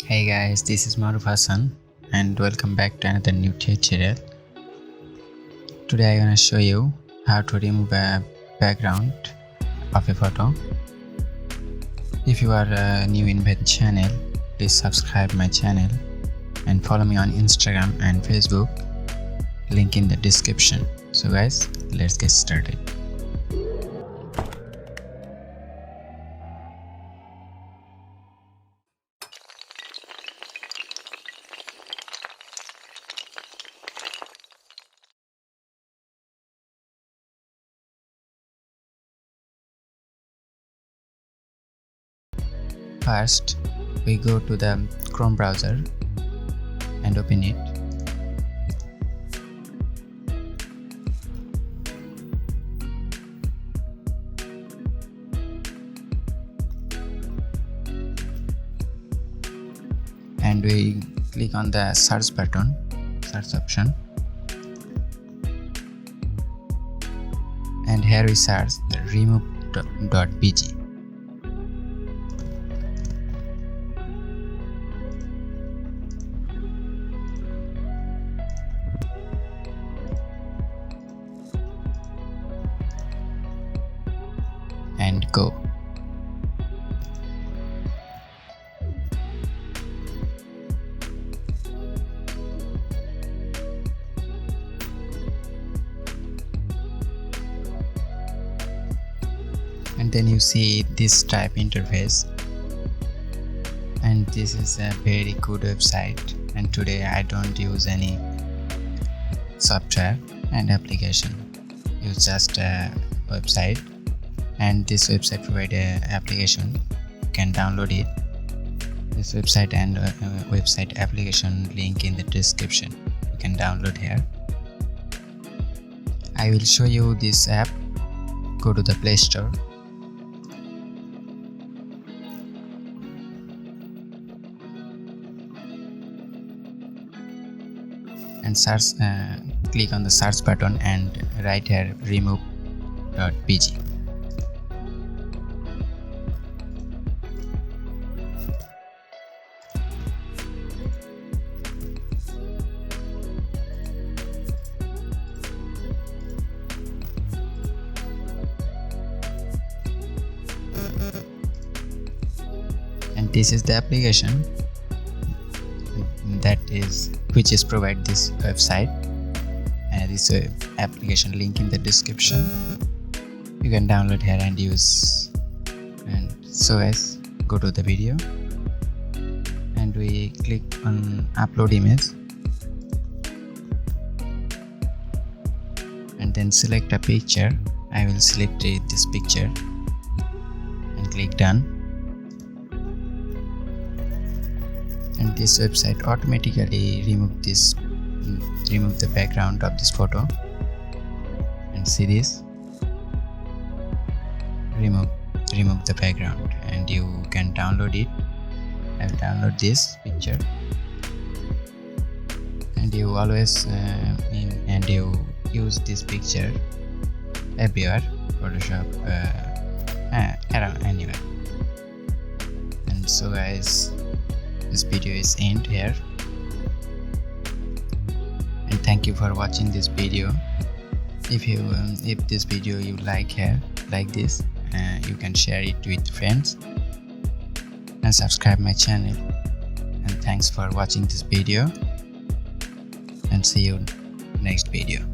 Hey guys, this is Maruf Hasan and welcome back to another new tutorial. Today I'm gonna show you how to remove a background of a photo. If you are new in my channel, please subscribe my channel and follow me on Instagram and Facebook, link in the description. So guys, let's get started. First, we go to the Chrome browser and open it. And we click on the search button, search option. And here we search the remove.bg. And go. And then you see this type interface, and this is a very good website, and today I don't use any software and application, use just a website, and this website provide a application. You can download it. This website and website application link in the description. You can download here. I will show you this app. Go to the Play Store and search, click on the search button and write here remove.bg. And this is the application which is provide this website, and this application link in the description. You can download here and use. And so guys, go to the video and we click on upload image and then select a picture. I will select this picture and click done. And this website automatically remove the background of this photo. And see this, remove the background, and you can download it. I will download this picture, and you always and you use this picture everywhere, Photoshop, around anywhere. And so guys, this video is end here, and thank you for watching this video. If this video you like this, you can share it with friends and subscribe my channel. And thanks for watching this video, and see you next video.